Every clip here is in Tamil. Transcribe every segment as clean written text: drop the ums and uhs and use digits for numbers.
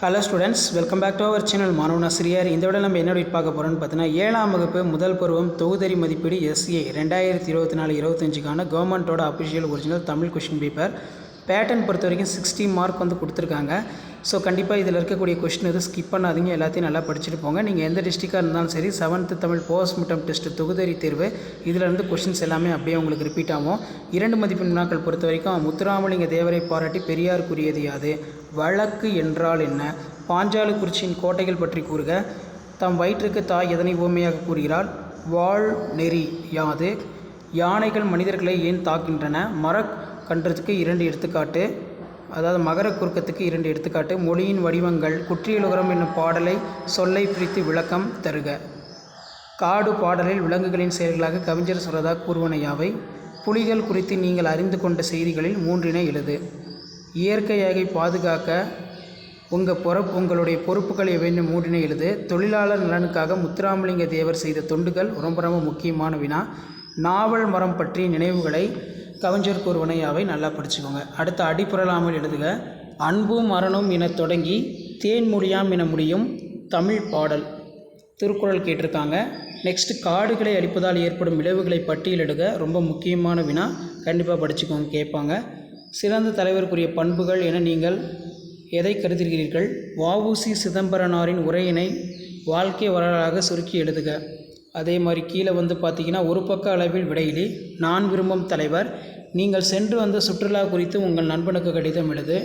Hello students, welcome back to our channel மாணவன் ஆசிரியர். இந்த விட நம்ம என்ன பார்க்க போகிறோம்னு பார்த்தீங்கன்னா, 7ஆம் வகுப்பு முதல் பருவம் தொகுதறி மதிப்பீடு எஸ்ஏ 2024-25க்கான கவர்மெண்ட்டோட official original Tamil question paper pattern பொறுத்த வரைக்கும் 60 மார்க் கொடுத்துருக்காங்க. ஸோ கண்டிப்பாக இதில் இருக்கக்கூடிய கொஷின் எதுவும் ஸ்கிப் பண்ணாதீங்க, எல்லாத்தையும் நல்லா படிச்சுட்டு போங்க. நீங்கள் எந்த டிஸ்ட்ரிக்டாக இருந்தாலும் சரி, 7th தமிழ் போஸ்ட் மிட்டம் டெஸ்ட் தொகுதறி தேர்வு இதிலேருந்து கொஷின்ஸ் எல்லாமே அப்படியே உங்களுக்கு ரிப்பீட் ஆகும். 2 மதிப்பெண் வினாக்கள் பொறுத்த வரைக்கும், முத்துராமலிங்க தேவரை பாராட்டி பெரியார் கூறியது யாது, வழக்கு என்றால் என்ன, பாஞ்சாலக்குறிச்சியின் கோட்டைகள் பற்றி கூறுக, தம் வயிற்றுக்கு தாய் எதனை உவமையாக கூறுகிறாள், வாழ் நெறி யாது, யானைகள் மனிதர்களை ஏன் தாக்கின்றன, மரக்கன்றத்துக்கு 2 எடுத்துக்காட்டு, அதாவது மகர குறுக்கத்துக்கு 2 எடுத்துக்காட்டு, மொழியின் வடிவங்கள், குற்றியலுகரம் என்னும் பாடலை சொல்லை பிரித்து விளக்கம் தருக, காடு பாடலில் விலங்குகளின் செயல்களாக கவிஞர் சொல்வதாக கூறுவன யாவை, புலிகள் குறித்து நீங்கள் அறிந்து கொண்ட செய்திகளில் 3 எழுது, இயற்கையை பாதுகாக்க உங்களுடைய பொறுப்புகள் எவைன்னு 3 எழுது, தொழிலாளர் நலனுக்காக முத்துராமலிங்க தேவர் செய்த தொண்டுகள் ரொம்ப முக்கியமான வினா, நாவல் மரம் பற்றிய நினைவுகளை கவிஞர் கூறுவன யாவை நல்லா படிச்சுக்கோங்க. அடுத்த அடிப்புறலாமல் எழுதுக, அன்பும் மரணம் என தொடங்கி தேன்மொழியாம் என முடியும் தமிழ் பாடல், திருக்குறள் கேட்டிருக்காங்க. நெக்ஸ்ட்டு காடுகளை அழிப்பதால் ஏற்படும் விளைவுகளை பட்டியலிடுக, ரொம்ப முக்கியமான வினா, கண்டிப்பாக படிச்சுக்கோங்க, கேட்பாங்க. சிறந்த தலைவருக்குரிய பண்புகள் என நீங்கள் எதை கருதுகிறீர்கள், வஉசி சிதம்பரனாரின் உரையினை வாழ்க்கை வரலாறாக சுருக்கி எழுதுக. அதே மாதிரி கீழே பார்த்திங்கன்னா, ஒரு பக்க அளவில் விடையிலி, நான் விரும்பும் தலைவர், நீங்கள் சென்று வந்த சுற்றுலா குறித்து உங்கள் நண்பனுக்கு கடிதம் எழுது.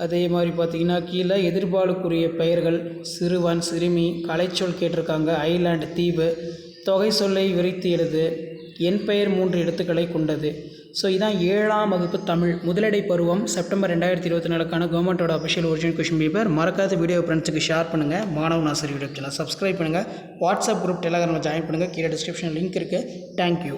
அதே மாதிரி பார்த்திங்கன்னா, கீழே எதிர்பாலுக்குரிய பெயர்கள், சிறுவன், சிறுமி, கலைச்சொல் கேட்டிருக்காங்க, ஐலாண்டு தீவு, தொகை சொல்லை விரித்து எழுது, என் பெயர் 3 எழுத்துக்களை கொண்டது. ஸோ இதான் 7ஆம் வகுப்பு தமிழ் முதலடை பருவம் செப்டம்பர் 2024க்கான கவர்மெண்ட்டோட அஃபிஷியல் ஒரிஜினல் கொஷின் பேப்பர். மறக்காத வீடியோ ஃப்ரெண்ட்ஸுக்கு ஷேர் பண்ணுங்கள். மாணவன் ஆசிரியர் யூடியூப் சேனல் சப்ஸ்கிரைப் பண்ணுங்கள். வாட்ஸ்அப் குரூப் டெலகிராமில் ஜாயின் பண்ணுங்கள். கீழே டிஸ்கிரிப்ஷன் லிங்க் இருக்குது. தேங்க்யூ.